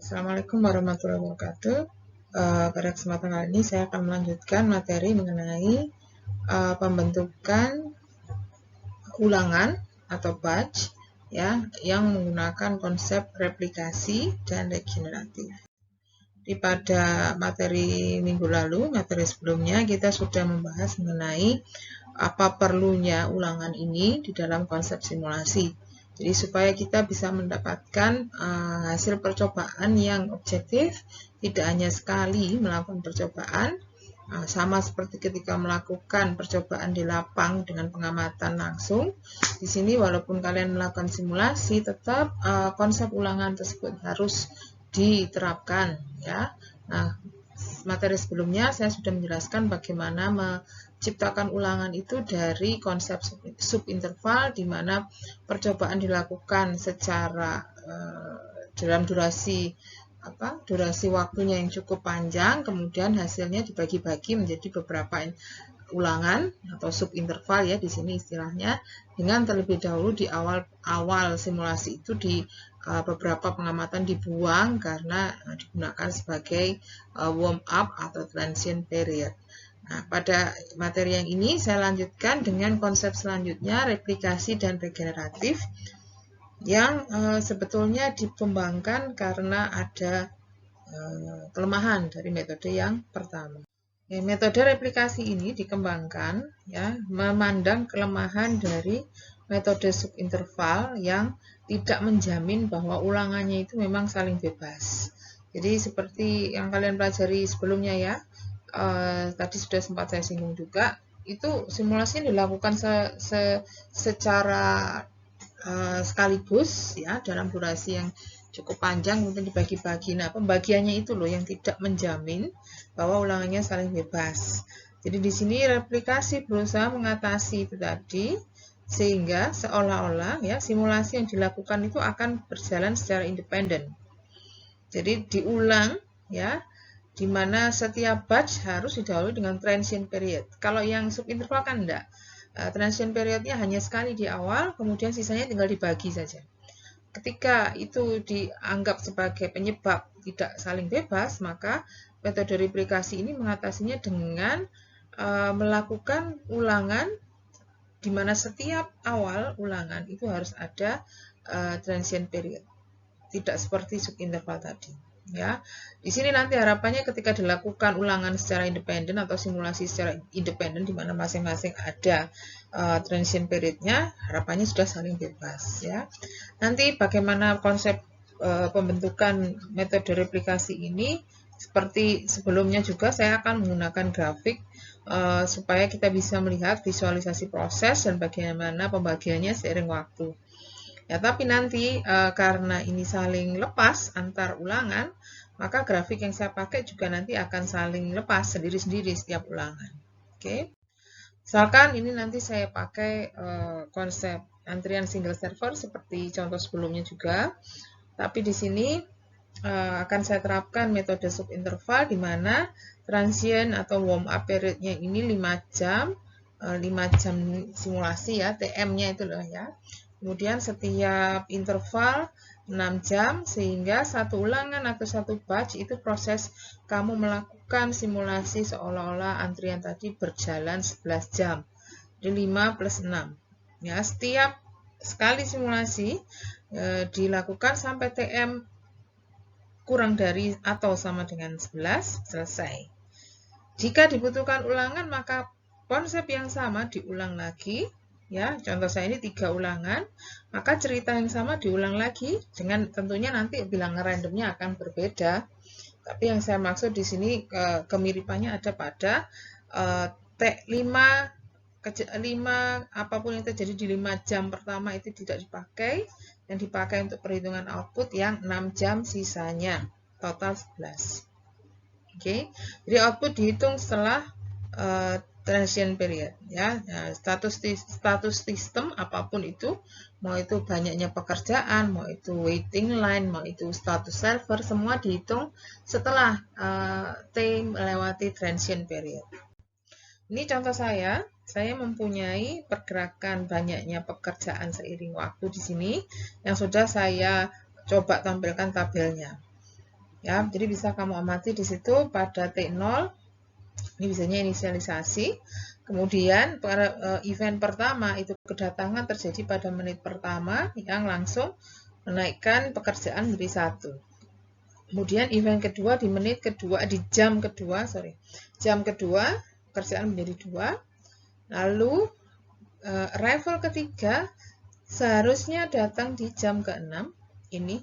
Assalamualaikum warahmatullahi wabarakatuh. Pada kesempatan kali ini saya akan melanjutkan materi mengenai pembentukan ulangan atau batch ya, yang menggunakan konsep replikasi dan regeneratif. Pada materi minggu lalu, materi sebelumnya kita sudah membahas mengenai apa perlunya ulangan ini di dalam konsep simulasi. Jadi supaya kita bisa mendapatkan hasil percobaan yang objektif, tidak hanya sekali melakukan percobaan, sama seperti ketika melakukan percobaan di lapang dengan pengamatan langsung. Di sini walaupun kalian melakukan simulasi, tetap konsep ulangan tersebut harus diterapkan ya. Nah, materi sebelumnya saya sudah menjelaskan bagaimana menciptakan ulangan itu dari konsep subinterval, di mana percobaan dilakukan secara dalam durasi waktunya yang cukup panjang, kemudian hasilnya dibagi-bagi menjadi beberapa ulangan atau subinterval ya di sini istilahnya, dengan terlebih dahulu di awal simulasi itu di beberapa pengamatan dibuang karena digunakan sebagai warm up atau transient period. Nah, pada materi yang ini saya lanjutkan dengan konsep selanjutnya, replikasi dan regeneratif, yang sebetulnya dikembangkan karena ada kelemahan dari metode yang pertama. Metode replikasi ini dikembangkan ya, memandang kelemahan dari metode subinterval yang tidak menjamin bahwa ulangannya itu memang saling bebas. Jadi seperti yang kalian pelajari sebelumnya ya, tadi sudah sempat saya singgung juga, itu simulasinya dilakukan secara sekaligus ya dalam durasi yang cukup panjang, kemudian dibagi-bagi. Nah, pembagiannya itu loh yang tidak menjamin bahwa ulangannya saling bebas. Jadi di sini replikasi berusaha mengatasi itu tadi, sehingga seolah-olah ya simulasi yang dilakukan itu akan berjalan secara independen. Jadi diulang ya, di mana setiap batch harus didahului dengan transient period. Kalau yang subinterval kan enggak. Transient periodnya hanya sekali di awal, kemudian sisanya tinggal dibagi saja. Ketika itu dianggap sebagai penyebab tidak saling bebas, maka metode replikasi ini mengatasinya dengan melakukan ulangan, di mana setiap awal ulangan itu harus ada transient period, tidak seperti subinterval tadi. Ya, di sini nanti harapannya ketika dilakukan ulangan secara independen atau simulasi secara independen, di mana masing-masing ada transient periodnya, harapannya sudah saling bebas. Ya, nanti bagaimana konsep pembentukan metode replikasi ini, seperti sebelumnya juga saya akan menggunakan grafik supaya kita bisa melihat visualisasi proses dan bagaimana pembagiannya seiring waktu. Ya, tapi nanti karena ini saling lepas antar ulangan, maka grafik yang saya pakai juga nanti akan saling lepas sendiri-sendiri setiap ulangan. Oke. Misalkan ini nanti saya pakai konsep antrian single server seperti contoh sebelumnya juga. Tapi di sini akan saya terapkan metode subinterval, di mana transient atau warm up periodnya ini 5 jam, 5 jam simulasi ya, TM-nya itu loh ya. Kemudian setiap interval 6 jam, sehingga satu ulangan atau satu batch itu proses kamu melakukan simulasi seolah-olah antrian tadi berjalan 11 jam. Jadi 5 plus 6. Ya, setiap sekali simulasi dilakukan sampai TM kurang dari atau sama dengan 11, selesai. Jika dibutuhkan ulangan, maka konsep yang sama diulang lagi. Ya, contoh saya ini 3 ulangan, maka cerita yang sama diulang lagi, dengan tentunya nanti bilangan randomnya akan berbeda. Tapi yang saya maksud di sini kemiripannya ada pada T5, apapun yang terjadi di 5 jam pertama itu tidak dipakai, yang dipakai untuk perhitungan output yang 6 jam sisanya, total 11. Oke, jadi output dihitung setelah transient period ya. Nah, status sistem apapun itu, mau itu banyaknya pekerjaan, mau itu waiting line, mau itu status server, semua dihitung setelah T melewati transient period. Ini contoh saya mempunyai pergerakan banyaknya pekerjaan seiring waktu di sini yang sudah saya coba tampilkan tabelnya. Ya, jadi bisa kamu amati di situ pada T0 ini biasanya inisialisasi. Kemudian event pertama itu kedatangan terjadi pada menit pertama yang langsung menaikkan pekerjaan menjadi 1. Kemudian event kedua di menit kedua, di jam kedua, jam kedua pekerjaan menjadi 2. Lalu arrival ketiga seharusnya datang di jam ke-6 ini.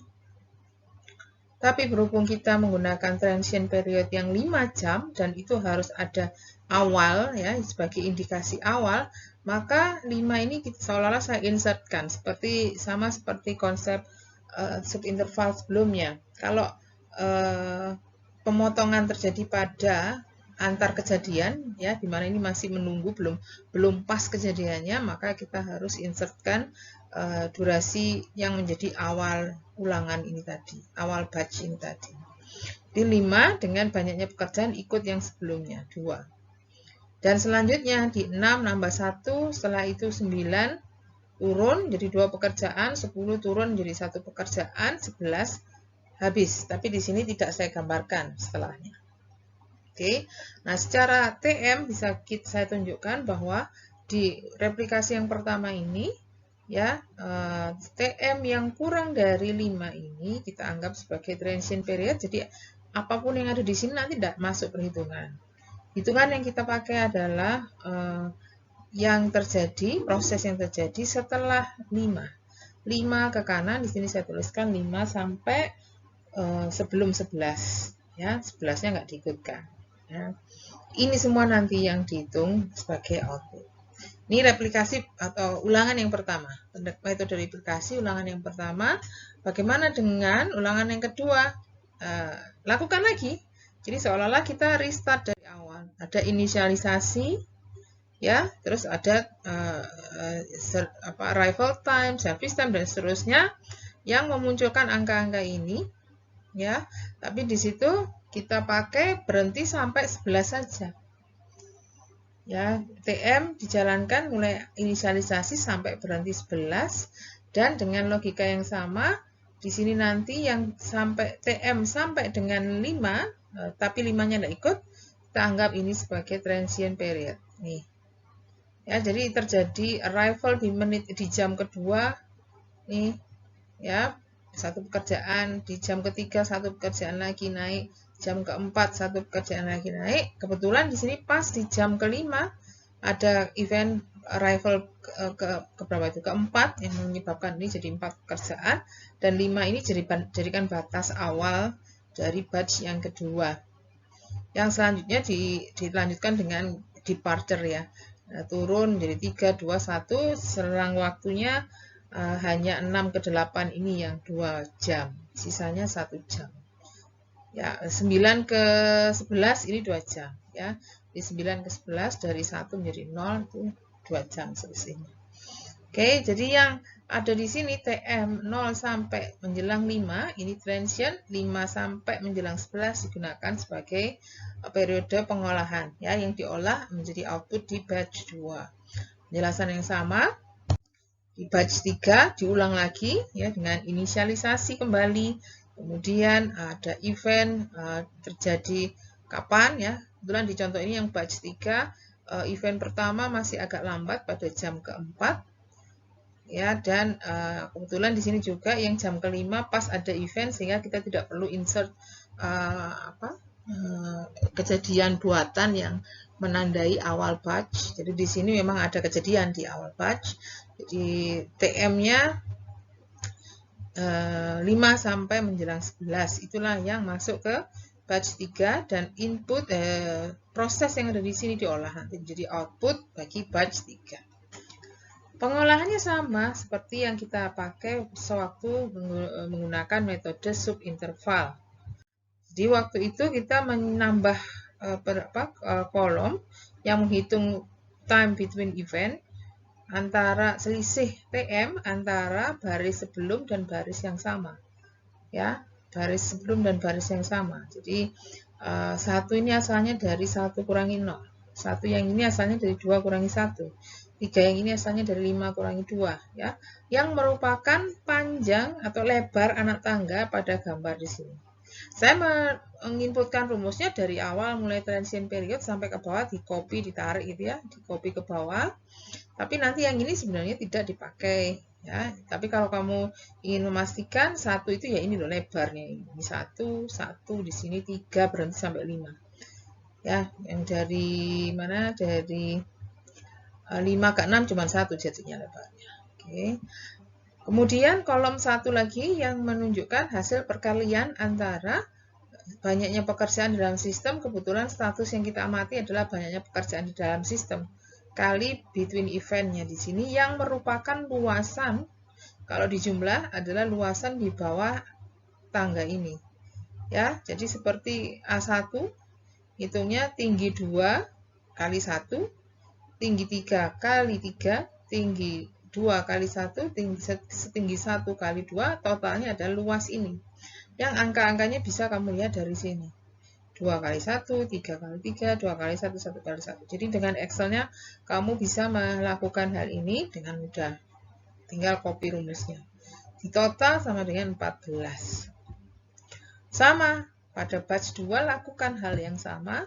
Tapi berhubung kita menggunakan transient period yang 5 jam dan itu harus ada awal ya sebagai indikasi awal, maka 5 ini seolah-olah saya insertkan sama seperti konsep subinterval sebelumnya. Kalau pemotongan terjadi pada antar kejadian ya di mana ini masih menunggu belum pas kejadiannya, maka kita harus insertkan durasi yang menjadi awal ulangan ini tadi, awal batch ini tadi. Di 5 dengan banyaknya pekerjaan ikut yang sebelumnya 2. Dan selanjutnya di 6 nambah 1, setelah itu 9 turun jadi 2 pekerjaan, 10 turun jadi 1 pekerjaan, 11 habis. Tapi di sini tidak saya gambarkan setelahnya. Oke. Nah, secara TM bisa saya tunjukkan bahwa di replikasi yang pertama ini ya, TM yang kurang dari 5 ini kita anggap sebagai transient period. Jadi apapun yang ada di sini nanti tidak masuk perhitungan. Hitungan yang kita pakai adalah proses yang terjadi setelah 5. 5 ke kanan, di sini saya tuliskan 5 sampai sebelum 11. Ya, 11-nya nggak diikutkan. Ya. Ini semua nanti yang dihitung sebagai output. Ini replikasi atau ulangan yang pertama. Metode replikasi ulangan yang pertama. Bagaimana dengan ulangan yang kedua? Lakukan lagi. Jadi seolah-olah kita restart dari awal. Ada inisialisasi, ya, terus ada arrival time, service time dan seterusnya yang memunculkan angka-angka ini, ya. Tapi di situ kita pakai berhenti sampai 11 saja. Ya, TM dijalankan mulai inisialisasi sampai berhenti 11 dan dengan logika yang sama di sini nanti yang sampai TM sampai dengan 5 tapi 5-nya tidak ikut, kita anggap ini sebagai transient period. Nih. Ya, jadi terjadi arrival di jam kedua nih ya, 1 pekerjaan, di jam ketiga 1 pekerjaan lagi naik, jam keempat 1 pekerjaan lagi naik. Kebetulan di sini pas di jam kelima ada event arrival ke berapa itu? Keempat yang menyebabkan ini jadi 4 pekerjaan dan 5 ini jadikan batas awal dari batch yang kedua. Yang selanjutnya dilanjutkan dengan departure ya. Nah, turun jadi 3, 2, 1, selang waktunya hanya 6 ke 8 ini yang 2 jam, sisanya 1 jam. Ya, 9 ke 11 ini 2 jam ya. Di 9 ke 11 dari 1 menjadi 0 itu 2 jam selesainya. Oke, jadi yang ada di sini TM 0 sampai menjelang 5 ini transient, 5 sampai menjelang 11 digunakan sebagai periode pengolahan ya yang diolah menjadi output di batch 2. Penjelasan yang sama di batch 3 diulang lagi ya dengan inisialisasi kembali. Kemudian ada event terjadi kapan ya. Kebetulan di contoh ini yang batch 3 event pertama masih agak lambat pada jam keempat ya, dan kebetulan di sini juga yang jam kelima pas ada event sehingga kita tidak perlu insert kejadian buatan yang menandai awal batch. Jadi di sini memang ada kejadian di awal batch. Jadi TM-nya 5 sampai menjelang 11 itulah yang masuk ke batch 3 dan input proses yang ada di sini diolah nanti menjadi output bagi batch 3. Pengolahannya sama seperti yang kita pakai sewaktu menggunakan metode subinterval. Jadi waktu itu kita menambah kolom yang menghitung time between event antara selisih TM antara baris sebelum dan baris yang sama. Ya, baris sebelum dan baris yang sama. Jadi 1 ini asalnya dari 1 kurangi 0. 1 yang ini asalnya dari 2 kurangi 1. 3 yang ini asalnya dari 5 kurangi 2 ya. Yang merupakan panjang atau lebar anak tangga pada gambar di sini. Saya menginputkan rumusnya dari awal mulai transient period sampai ke bawah, di copy, ditarik gitu ya, di copy ke bawah. Tapi nanti yang ini sebenarnya tidak dipakai ya. Tapi kalau kamu ingin memastikan satu itu ya ini loh lebarnya ini satu, di sini 3 berhenti sampai 5. Ya, yang dari mana? Dari 5 ke 6 cuma 1 jadinya lebarnya. Oke. Kemudian kolom 1 lagi yang menunjukkan hasil perkalian antara banyaknya pekerjaan di dalam sistem. Kebetulan status yang kita amati adalah banyaknya pekerjaan di dalam sistem kali between event-nya di sini yang merupakan luasan, kalau dijumlah adalah luasan di bawah tangga ini. Ya, jadi seperti A1 hitungnya tinggi 2 kali 1, tinggi 3 kali 3, tinggi 2 kali 1, setinggi 1 kali 2, totalnya adalah luas ini. Yang angka-angkanya bisa kamu lihat dari sini. 2 kali 1, 3 kali 3, 2 kali 1, 1 kali 1. Jadi dengan Excel-nya kamu bisa melakukan hal ini dengan mudah. Tinggal copy rumusnya. Di total sama dengan 14. Sama, pada batch 2 lakukan hal yang sama.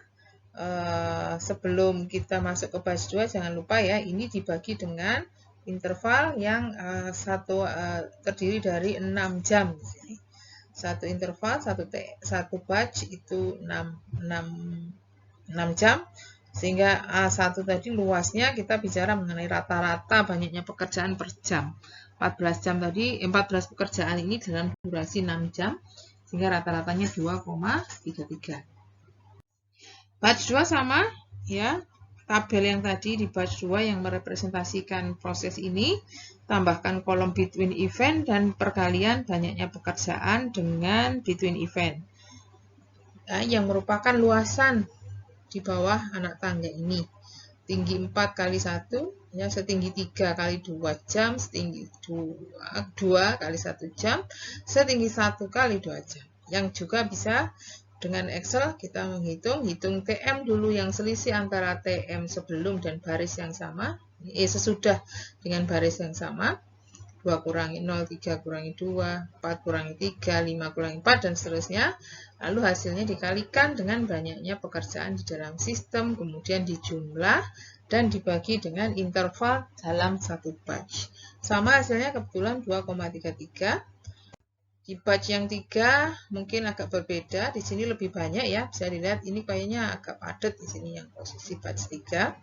Sebelum kita masuk ke batch 2, jangan lupa ya, ini dibagi dengan interval yang terdiri dari 6 jam. Satu interval, satu batch itu 6 jam. Sehingga A1 tadi luasnya kita bicara mengenai rata-rata banyaknya pekerjaan per jam. 14 jam tadi, 14 pekerjaan ini dalam durasi 6 jam. Sehingga rata-ratanya 2,33. Batch 2 sama ya. Tabel yang tadi di batch 2 yang merepresentasikan proses ini, tambahkan kolom between event dan perkalian banyaknya pekerjaan dengan between event. Ya, yang merupakan luasan di bawah anak tangga ini. Tinggi 4 kali 1, ya, setinggi 3 kali 2 jam, setinggi 2 kali 1 jam, setinggi 1 kali 2 jam. Yang juga bisa dengan Excel kita hitung TM dulu yang selisih antara TM sebelum dan baris yang sama, sesudah dengan baris yang sama, 2 kurangi 0, 3 kurangi 2, 4 kurangi 3, 5 kurangi 4, dan seterusnya. Lalu hasilnya dikalikan dengan banyaknya pekerjaan di dalam sistem, kemudian dijumlah dan dibagi dengan interval dalam satu batch. Sama hasilnya kebetulan 2,33. Di batch yang 3 mungkin agak berbeda, di sini lebih banyak ya, bisa dilihat ini kayaknya agak padat di sini yang posisi batch 3.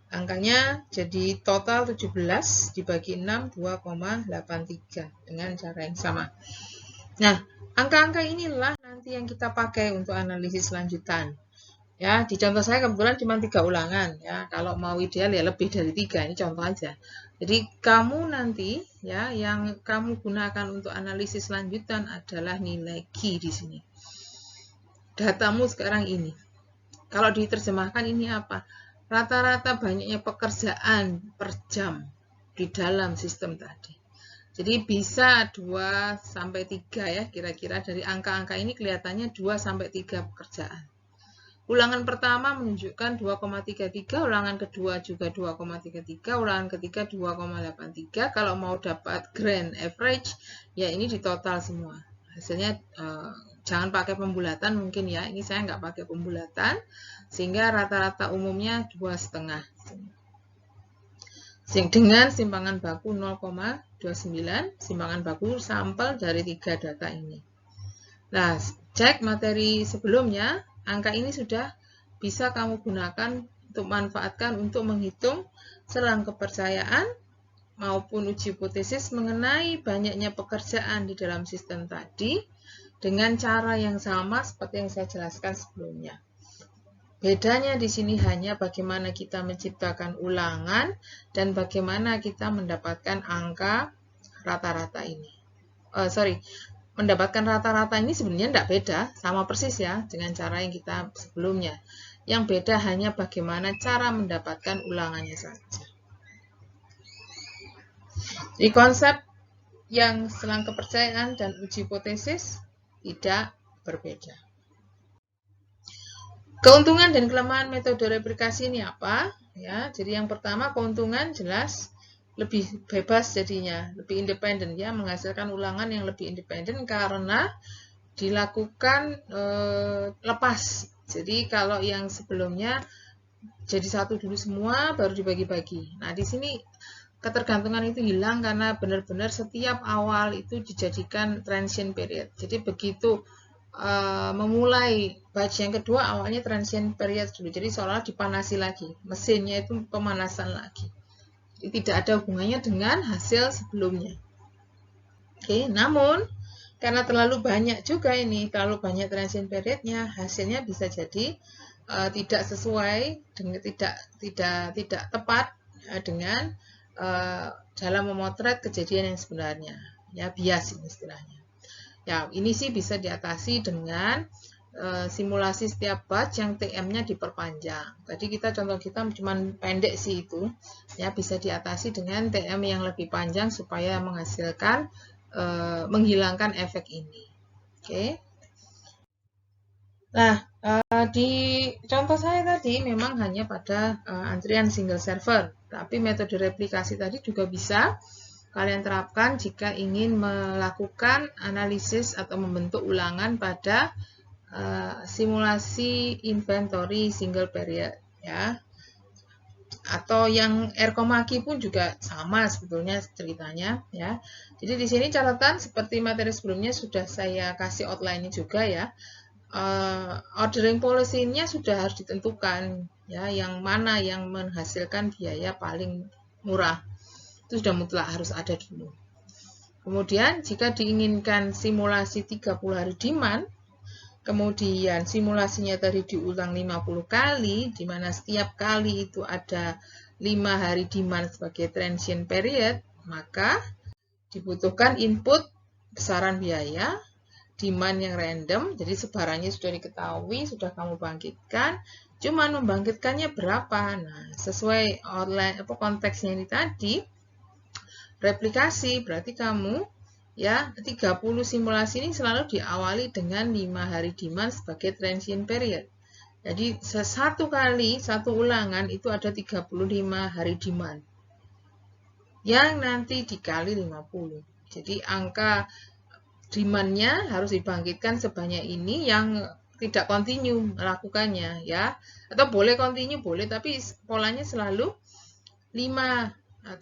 Angkanya jadi total 17 dibagi 6, 2,83 dengan cara yang sama. Nah, angka-angka inilah nanti yang kita pakai untuk analisis lanjutan. Ya, di contoh saya kebetulan cuma 3 ulangan ya. Kalau mau ideal ya lebih dari 3, ini contoh aja. Jadi kamu nanti ya yang kamu gunakan untuk analisis lanjutan adalah nilai Q di sini. Datamu sekarang ini. Kalau diterjemahkan ini apa? Rata-rata banyaknya pekerjaan per jam di dalam sistem tadi. Jadi bisa 2 sampai 3 ya, kira-kira dari angka-angka ini kelihatannya 2 sampai 3 pekerjaan. Ulangan pertama menunjukkan 2,33, ulangan kedua juga 2,33, ulangan ketiga 2,83. Kalau mau dapat grand average, ya ini ditotal semua. Hasilnya jangan pakai pembulatan mungkin ya, ini saya nggak pakai pembulatan, sehingga rata-rata umumnya 2,5. Dengan simpangan baku 0,29, simpangan baku sampel dari 3 data ini. Nah, cek materi sebelumnya. Angka ini sudah bisa kamu gunakan untuk manfaatkan untuk menghitung selang kepercayaan maupun uji hipotesis mengenai banyaknya pekerjaan di dalam sistem tadi dengan cara yang sama seperti yang saya jelaskan sebelumnya. Bedanya di sini hanya bagaimana kita menciptakan ulangan dan bagaimana kita mendapatkan angka rata-rata ini. Mendapatkan rata-rata ini sebenarnya tidak beda, sama persis ya dengan cara yang kita sebelumnya. Yang beda hanya bagaimana cara mendapatkan ulangannya saja. Di konsep yang selang kepercayaan dan uji hipotesis tidak berbeda. Keuntungan dan kelemahan metode replikasi ini apa? Ya, jadi yang pertama keuntungan jelas lebih bebas jadinya, lebih independen ya, menghasilkan ulangan yang lebih independen karena dilakukan lepas. Jadi kalau yang sebelumnya jadi satu dulu semua baru dibagi-bagi. Nah, di sini ketergantungan itu hilang karena benar-benar setiap awal itu dijadikan transient period. Jadi begitu memulai batch yang kedua awalnya transient period dulu. Jadi seolah dipanasi lagi. Mesinnya itu pemanasan lagi. Jadi tidak ada hubungannya dengan hasil sebelumnya. Oke, namun karena terlalu banyak juga ini, terlalu banyak transient periodnya, hasilnya bisa jadi tidak sesuai dengan tidak tepat dengan dalam memotret kejadian yang sebenarnya, ya bias ini istilahnya. Ya, ini sih bisa diatasi dengan simulasi setiap batch yang TM-nya diperpanjang. Tadi contoh kita cuma pendek sih itu, ya bisa diatasi dengan TM yang lebih panjang supaya menghasilkan menghilangkan efek ini. Oke. Nah, di contoh saya tadi memang hanya pada antrian single server, tapi metode replikasi tadi juga bisa kalian terapkan jika ingin melakukan analisis atau membentuk ulangan pada simulasi inventory single period, ya. Atau yang Erkomaki pun juga sama sebetulnya ceritanya, ya. Jadi di sini catatan seperti materi sebelumnya sudah saya kasih outline-nya juga ya. Ordering policy-nya sudah harus ditentukan, ya, yang mana yang menghasilkan biaya paling murah. Itu sudah mutlak harus ada dulu. Kemudian jika diinginkan simulasi 30 hari demand, kemudian simulasinya tadi diulang 50 kali, di mana setiap kali itu ada 5 hari demand sebagai transient period, maka dibutuhkan input besaran biaya, demand yang random, jadi sebarannya sudah diketahui, sudah kamu bangkitkan, cuman membangkitkannya berapa. Nah, sesuai outline konteksnya ini tadi, replikasi berarti kamu ya 30 simulasi ini selalu diawali dengan 5 hari demand sebagai transient period. Jadi satu ulangan itu ada 35 hari demand yang nanti dikali 50. Jadi angka demand-nya harus dibangkitkan sebanyak ini yang tidak kontinu melakukannya, ya. Atau boleh kontinu, boleh, tapi polanya selalu 5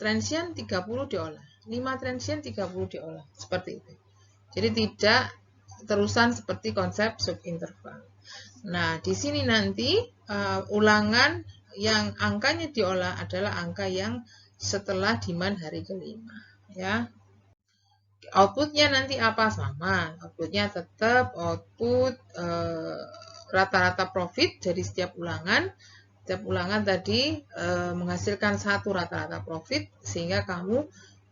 transient 30 diolah. 5 transient 30 diolah. Seperti itu. Jadi tidak terusan seperti konsep subinterval. Nah, di sini nanti ulangan yang angkanya diolah adalah angka yang setelah demand hari kelima, ya. Outputnya nanti apa? Sama. Outputnya tetap output rata-rata profit dari setiap ulangan. Setiap ulangan tadi menghasilkan satu rata-rata profit, sehingga kamu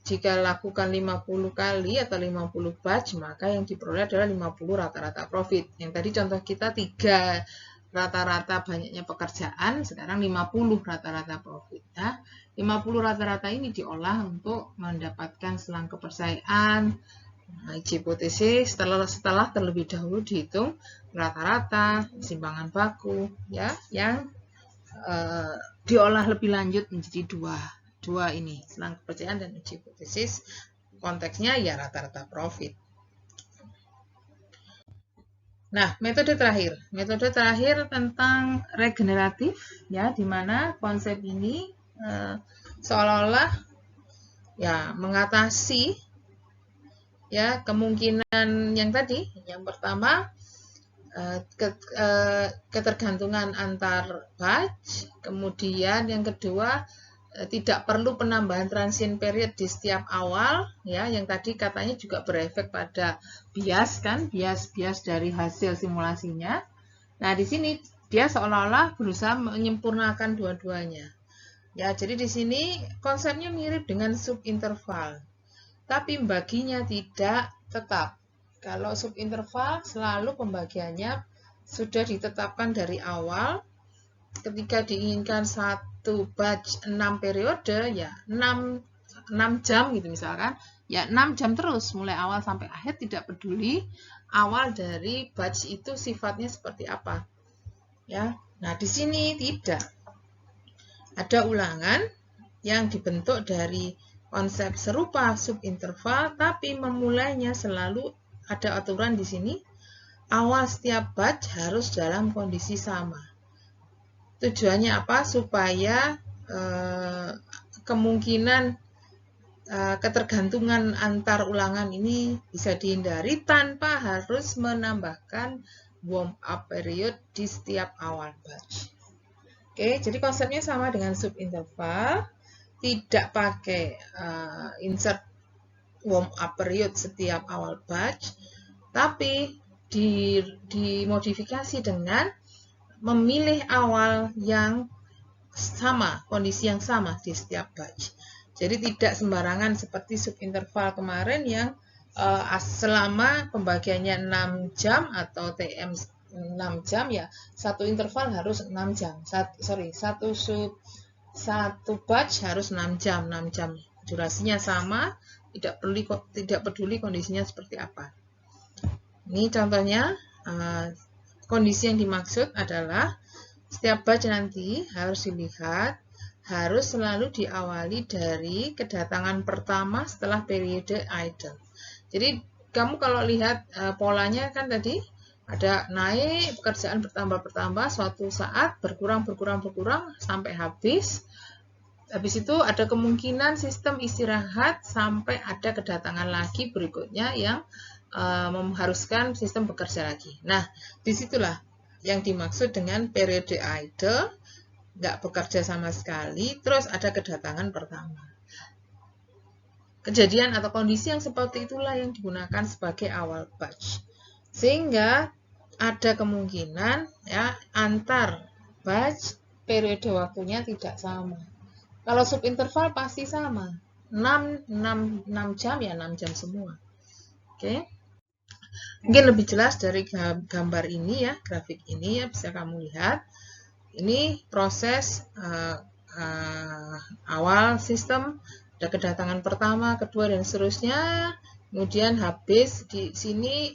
jika lakukan 50 kali atau 50 batch, maka yang diperoleh adalah 50 rata-rata profit. Yang tadi contoh kita 3 rata-rata banyaknya pekerjaan, sekarang 50 rata-rata profit. Ya. 50 rata-rata ini diolah untuk mendapatkan selang kepercayaan, hipotesis, setelah terlebih dahulu dihitung rata-rata, simpangan baku, ya, yang diolah lebih lanjut menjadi dua ini, selang kepercayaan dan hipotesis. Konteksnya ya rata-rata profit. Nah, metode terakhir tentang regeneratif, ya, di mana konsep ini seolah-olah ya mengatasi ya kemungkinan yang tadi. Yang pertama, ketergantungan antar batch, kemudian yang kedua tidak perlu penambahan transient period di setiap awal, ya, yang tadi katanya juga berefek pada bias kan, bias dari hasil simulasinya. Nah, di sini dia seolah-olah berusaha menyempurnakan dua-duanya. Ya, jadi di sini konsepnya mirip dengan subinterval, tapi baginya tidak tetap. Kalau subinterval selalu pembagiannya sudah ditetapkan dari awal. Ketika diinginkan satu batch 6 periode, ya 6 jam gitu misalkan, ya 6 jam terus mulai awal sampai akhir, tidak peduli awal dari batch itu sifatnya seperti apa. Ya. Nah, di sini tidak. Ada ulangan yang dibentuk dari konsep serupa subinterval, tapi memulainya selalu ada aturan di sini. Awal setiap batch harus dalam kondisi sama. Tujuannya apa? Supaya kemungkinan ketergantungan antar ulangan ini bisa dihindari tanpa harus menambahkan warm up period di setiap awal batch. Oke, jadi konsepnya sama dengan subinterval, tidak pakai insert warm up period setiap awal batch, tapi dimodifikasi dengan memilih awal yang sama, kondisi yang sama di setiap batch. Jadi tidak sembarangan seperti subinterval kemarin yang selama pembagiannya 6 jam atau TM 6 jam ya, satu interval harus 6 jam. Satu batch harus 6 jam, 6 jam. Durasinya sama, tidak peduli kondisinya seperti apa. Ini contohnya, kondisi yang dimaksud adalah setiap batch nanti harus dilihat, harus selalu diawali dari kedatangan pertama setelah periode idle. Jadi kamu kalau lihat polanya kan tadi ada naik, pekerjaan bertambah suatu saat berkurang sampai habis. Habis itu ada kemungkinan sistem istirahat sampai ada kedatangan lagi berikutnya yang mengharuskan sistem bekerja lagi. Nah, disitulah yang dimaksud dengan periode idle, nggak bekerja sama sekali, terus ada kedatangan pertama. Kejadian atau kondisi yang seperti itulah yang digunakan sebagai awal batch. Sehingga ada kemungkinan ya antar batch periode waktunya tidak sama. Kalau subinterval pasti sama. 6 jam ya 6 jam semua. Oke. Mungkin lebih jelas dari gambar ini ya, grafik ini ya bisa kamu lihat. Ini proses awal sistem, ada kedatangan pertama, kedua dan seterusnya. Kemudian habis di sini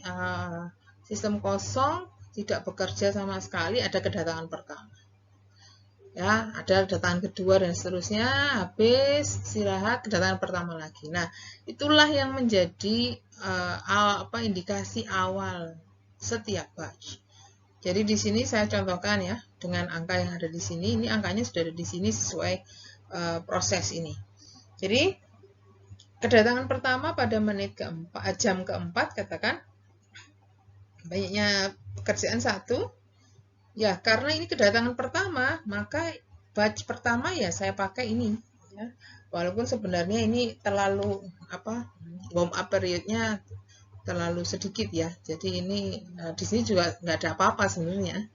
sistem kosong, tidak bekerja sama sekali, ada kedatangan pertama. Ya, ada kedatangan kedua dan seterusnya, habis istirahat, kedatangan pertama lagi. Nah, itulah yang menjadi indikasi awal setiap batch. Jadi di sini saya contohkan ya dengan angka yang ada di sini. Ini angkanya sudah ada di sini sesuai proses ini. Jadi kedatangan pertama pada jam keempat katakan banyaknya pekerjaan 1. Ya, karena ini kedatangan pertama, maka batch pertama ya saya pakai ini. Ya. Walaupun sebenarnya ini terlalu warm up periodnya terlalu sedikit ya. Jadi ini di sini juga nggak ada apa-apa sebenarnya.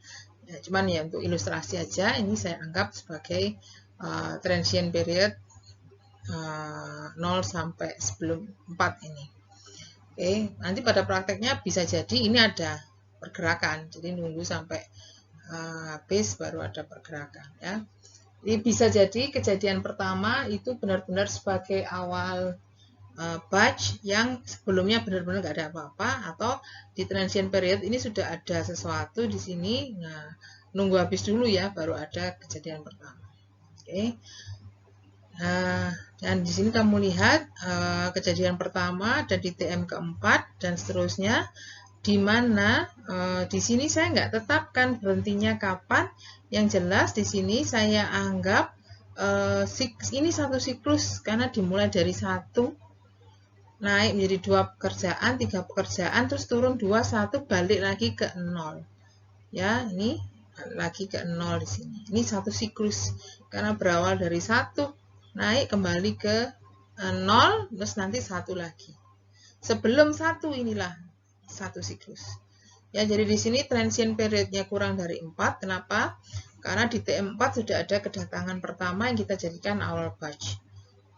Ya, cuman ya untuk ilustrasi aja, ini saya anggap sebagai transient period 0 sampai sebelum 4 ini. Oke, nanti pada prakteknya bisa jadi ini ada pergerakan. Jadi nunggu sampai habis baru ada pergerakan ya. Jadi bisa jadi kejadian pertama itu benar-benar sebagai awal batch yang sebelumnya benar-benar nggak ada apa-apa, atau di transient period ini sudah ada sesuatu di sini. Nah, nunggu habis dulu ya baru ada kejadian pertama. Oke. Nah, dan di sini kamu lihat kejadian pertama dan di TM keempat dan seterusnya. Di mana di sini saya nggak tetapkan berhentinya kapan. Yang jelas di sini saya anggap ini satu siklus karena dimulai dari 1 naik menjadi 2 pekerjaan, 3 pekerjaan, terus turun 2, 1 balik lagi ke 0. Ya, ini lagi ke 0 di sini. Ini satu siklus karena berawal dari 1 naik kembali ke 0 terus nanti 1 lagi. Sebelum 1 inilah satu siklus. Ya, jadi di sini transient periodnya kurang dari 4. Kenapa? Karena di TM4 sudah ada kedatangan pertama yang kita jadikan awal batch.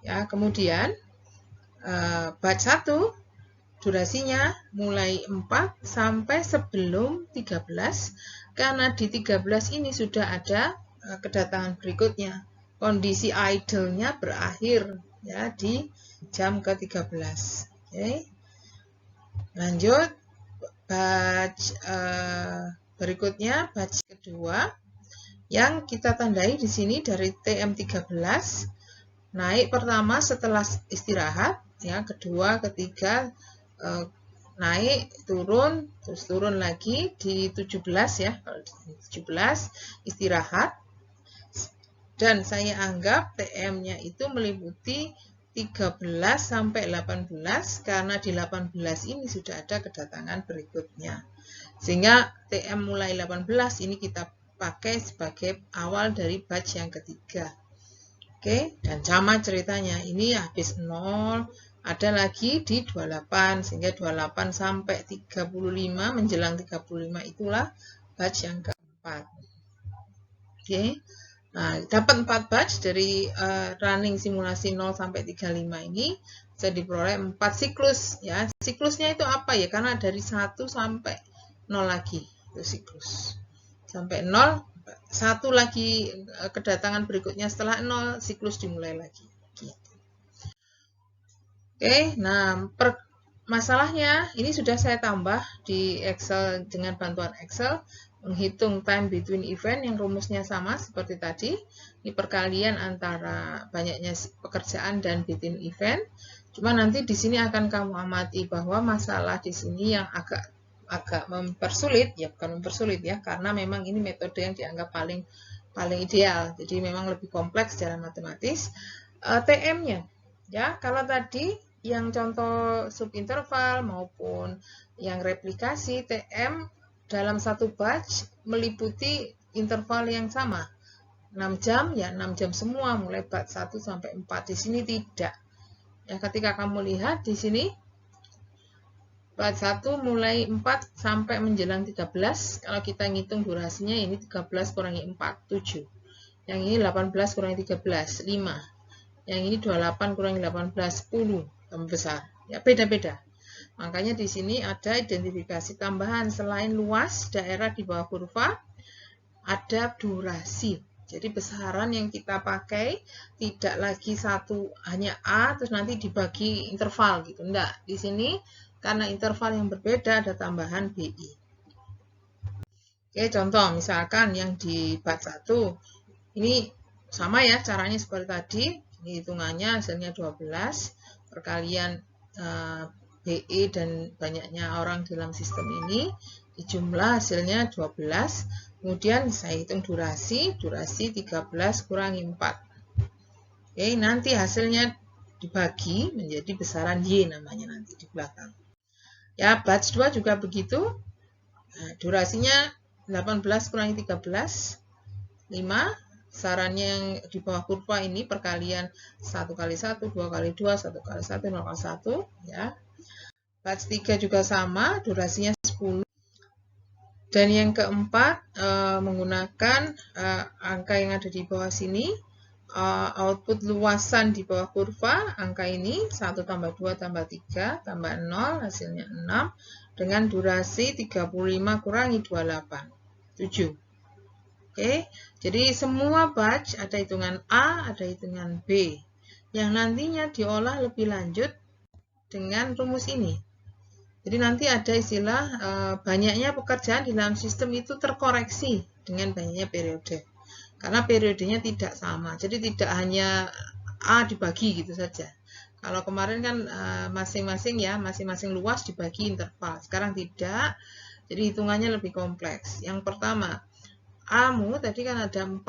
Ya, kemudian batch 1 durasinya mulai 4 sampai sebelum 13. Karena di 13 ini sudah ada kedatangan berikutnya. Kondisi idle-nya berakhir ya di jam ke-13. Oke. Lanjut, batch berikutnya, batch kedua yang kita tandai di sini dari TM13 naik pertama setelah istirahat, ya, kedua, ketiga, naik, turun, terus turun lagi di 17 ya, 17 istirahat. Dan saya anggap TM-nya itu meliputi 13 sampai 18 karena di 18 ini sudah ada kedatangan berikutnya. Sehingga TM mulai 18 ini kita pakai sebagai awal dari batch yang ketiga. Oke, dan sama ceritanya. Ini habis 0, ada lagi di 28 sehingga 28 sampai 35 menjelang 35 itulah batch yang keempat. Oke. Nah, dapat 4 batch dari running simulasi 0 sampai 35 ini bisa diperoleh 4 siklus ya. Siklusnya itu apa ya? Karena dari 1 sampai 0 lagi itu siklus. Sampai 0, 1 lagi kedatangan berikutnya setelah 0, siklus dimulai lagi. Gitu. Oke, nah masalahnya ini sudah saya tambah di Excel dengan bantuan Excel. Menghitung time between event yang rumusnya sama seperti tadi. Ini perkalian antara banyaknya pekerjaan dan between event. Cuma nanti di sini akan kamu amati bahwa masalah di sini yang agak mempersulit, ya bukan mempersulit ya, karena memang ini metode yang dianggap paling ideal. Jadi memang lebih kompleks secara matematis. TM-nya, ya kalau tadi yang contoh subinterval maupun yang replikasi, TM dalam satu batch meliputi interval yang sama. 6 jam, ya 6 jam semua, mulai batch 1 sampai 4. Di sini tidak. Ya, ketika kamu lihat di sini, batch 1 mulai 4 sampai menjelang 13. Kalau kita ngitung durasinya, ini 13 kurangi 4, 7. Yang ini 18 kurangi 13, 5. Yang ini 28 kurangi 18, 10. Tambah besar. Ya, beda-beda. Makanya di sini ada identifikasi tambahan selain luas daerah di bawah kurva, ada durasi. Jadi besaran yang kita pakai tidak lagi satu hanya A terus nanti dibagi interval gitu. Enggak, di sini karena interval yang berbeda ada tambahan BI. Oke, contoh misalkan yang di batch 1 ini sama ya caranya seperti tadi. Ini hitungannya hasilnya 12 perkalian BE dan banyaknya orang dalam sistem ini dijumlah hasilnya 12. Kemudian saya hitung durasi 13 kurangi 4. Oke, nanti hasilnya dibagi menjadi besaran Y namanya nanti di belakang. Ya, batch 2 juga begitu. Nah, durasinya 18 kurangi 13, 5. Besarannya yang di bawah kurva ini perkalian 1 kali 1, 2 kali 2, 1 kali 1, 0 kali 1 ya. Batch 3 juga sama, durasinya 10. Dan yang keempat, menggunakan angka yang ada di bawah sini, output luasan di bawah kurva, angka ini 1 tambah 2 tambah 3 tambah 0, hasilnya 6, dengan durasi 35 kurangi 28, 7. Oke, jadi semua batch ada hitungan A, ada hitungan B, yang nantinya diolah lebih lanjut dengan rumus ini. Jadi nanti ada istilah banyaknya pekerjaan di dalam sistem itu terkoreksi dengan banyaknya periode. Karena periodenya tidak sama. Jadi tidak hanya A dibagi gitu saja. Kalau kemarin kan masing-masing luas dibagi interval. Sekarang tidak. Jadi hitungannya lebih kompleks. Yang pertama, A-mu tadi kan ada 4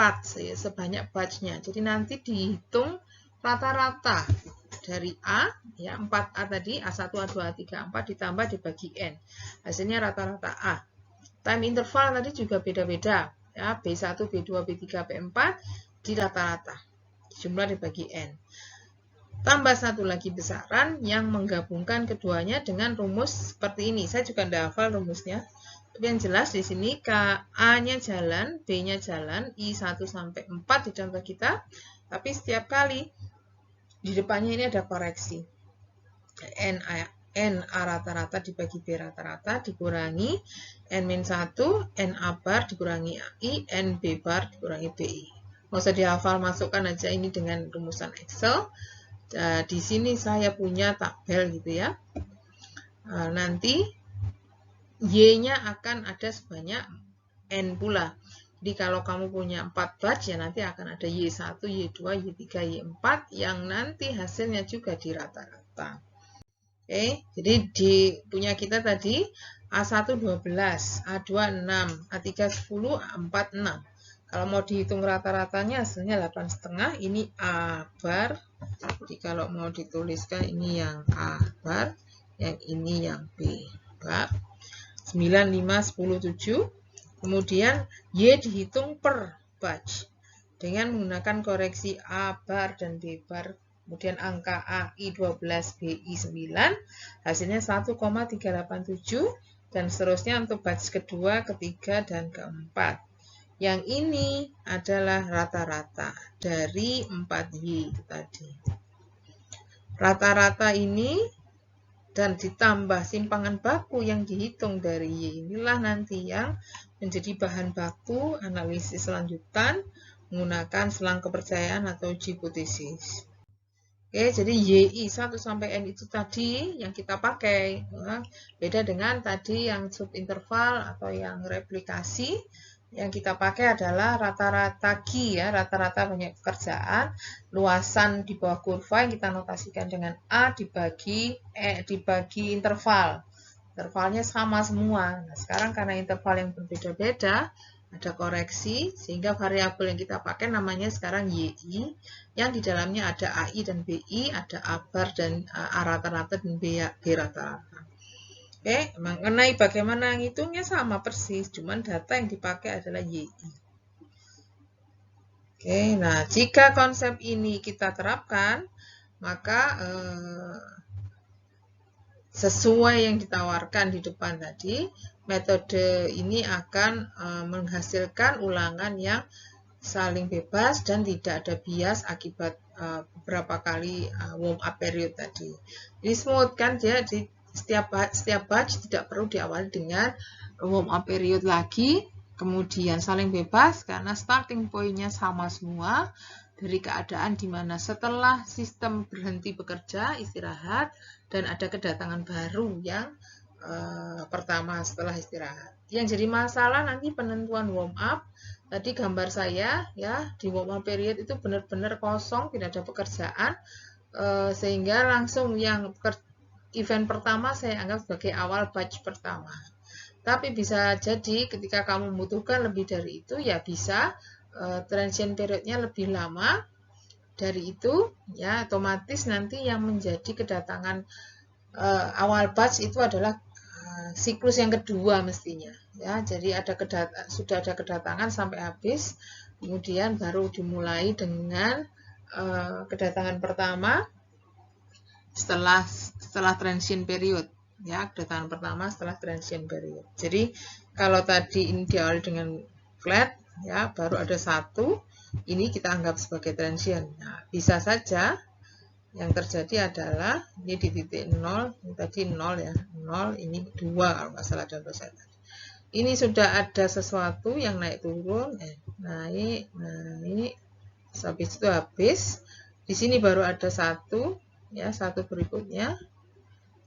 sebanyak batch-nya. Jadi nanti dihitung rata-rata. Dari A, ya 4A tadi, A1, A2, A3, A4 ditambah dibagi N. Hasilnya rata-rata A. Time interval tadi juga beda-beda. Ya, B1, B2, B3, B4 di rata-rata. Jumlah dibagi N. Tambah satu lagi besaran yang menggabungkan keduanya dengan rumus seperti ini. Saya juga tidak hafal rumusnya. Tapi yang jelas di sini A-nya jalan, B-nya jalan, I1 sampai 4 di contoh kita. Tapi setiap kali di depannya ini ada koreksi. N A rata-rata dibagi B rata-rata dikurangi N-1, N A bar dikurangi AI, N B bar dikurangi BI. Nggak usah dihafal, masukkan aja ini dengan rumusan Excel. Di sini saya punya tabel gitu ya. Nanti Y-nya akan ada sebanyak N pula. Jadi kalau kamu punya 4 batch ya nanti akan ada Y1, Y2, Y3, Y4 yang nanti hasilnya juga di rata-rata. Oke, jadi di punya kita tadi A1 12, A2 6, A3 10, A4 6. Kalau mau dihitung rata-ratanya hasilnya 8,5, ini A bar. Jadi kalau mau dituliskan ini yang A bar, yang ini yang B bar. 9, 5, 10, 7. Kemudian Y dihitung per batch dengan menggunakan koreksi A bar dan B bar. Kemudian angka AI 12, BI 9, hasilnya 1,387 dan seterusnya untuk batch kedua, ketiga, dan keempat. Yang ini adalah rata-rata dari 4Y itu tadi. Rata-rata ini dan ditambah simpangan baku yang dihitung dari Y inilah nanti yang menjadi bahan baku analisis lanjutan menggunakan selang kepercayaan atau uji hipotesis. Oke, jadi YI 1 sampai N itu tadi yang kita pakai. Beda dengan tadi yang subinterval atau yang replikasi. Yang kita pakai adalah rata-rata Q ya, rata-rata banyak pekerjaan, luasan di bawah kurva yang kita notasikan dengan A dibagi interval. Intervalnya sama semua. Nah, sekarang karena interval yang berbeda-beda, ada koreksi, sehingga variabel yang kita pakai namanya sekarang YI, yang di dalamnya ada AI dan BI, ada A bar dan A rata-rata dan B rata-rata. Oke, mengenai bagaimana ngitungnya sama persis, cuman data yang dipakai adalah YI. Oke, nah jika konsep ini kita terapkan, maka sesuai yang ditawarkan di depan tadi, metode ini akan menghasilkan ulangan yang saling bebas dan tidak ada bias akibat beberapa kali warm up period tadi. Jadi smooth kan dia di setiap batch tidak perlu diawali dengan warm up period lagi, kemudian saling bebas karena starting point-nya sama semua dari keadaan di mana setelah sistem berhenti bekerja, istirahat, dan ada kedatangan baru yang pertama setelah istirahat. Yang jadi masalah nanti penentuan warm up. Tadi gambar saya ya di warm up period itu benar-benar kosong, tidak ada pekerjaan, sehingga langsung yang event pertama saya anggap sebagai awal batch pertama. Tapi bisa jadi ketika kamu membutuhkan lebih dari itu, ya bisa transient periodnya lebih lama dari itu, ya otomatis nanti yang menjadi kedatangan awal batch itu adalah siklus yang kedua mestinya. Ya, jadi sudah ada kedatangan sampai habis, kemudian baru dimulai dengan kedatangan pertama setelah transient period, ya kedatangan pertama setelah transient period. Jadi kalau tadi ini diawali dengan flat, ya baru ada satu, ini kita anggap sebagai transient. Nah, bisa saja yang terjadi adalah ini di titik 0, ini tadi 0 ya, 0 ini 2 kalau nggak salah dalam bahasa tadi. Ini sudah ada sesuatu yang naik turun, naik, habis itu habis. Di sini baru ada satu. Ya, satu berikutnya.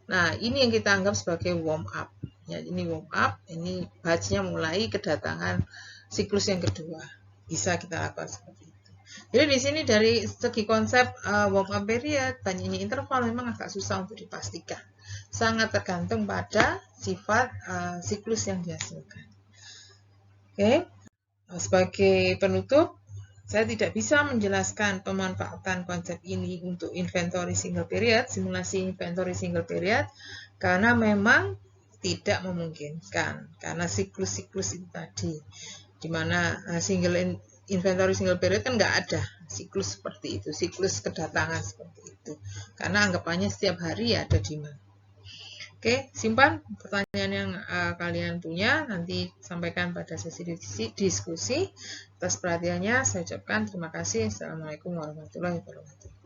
Nah, ini yang kita anggap sebagai warm up. Ya, ini warm up, ini batch-nya mulai kedatangan siklus yang kedua. Bisa kita lakukan seperti itu. Jadi di sini dari segi konsep warm up period, banyaknya interval memang agak susah untuk dipastikan. Sangat tergantung pada sifat siklus yang dihasilkan. Oke. Sebagai penutup, saya tidak bisa menjelaskan pemanfaatan konsep ini untuk inventory single period, simulasi inventory single period, karena memang tidak memungkinkan, karena siklus-siklus itu tadi, di mana inventory single period kan nggak ada siklus seperti itu, siklus kedatangan seperti itu, karena anggapannya setiap hari ya ada demand. Oke, simpan pertanyaan yang kalian punya, nanti sampaikan pada sesi diskusi. Atas perhatiannya, saya ucapkan terima kasih. Assalamualaikum warahmatullahi wabarakatuh.